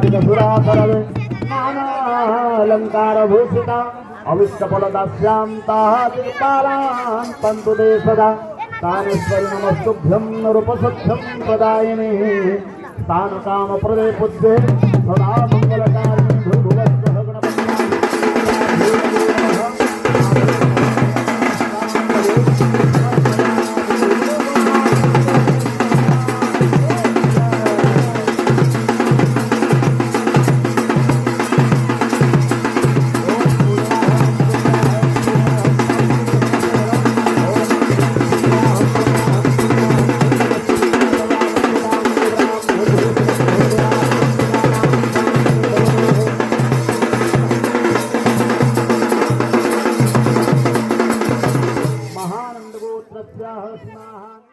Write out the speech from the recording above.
सुराकरवे नानालंकार भूषिता अविष्टफलदास्यां तादिपालां तन्तु ते सदा कामेश्वरि नमस्तुभ्यं रूपसत्यं प्रदायिने स्थानकामप्रदे पूज्ये सदा मङ्गलकारिणे भूभुवस्सह महानंदगोत्रस्याः स्नाः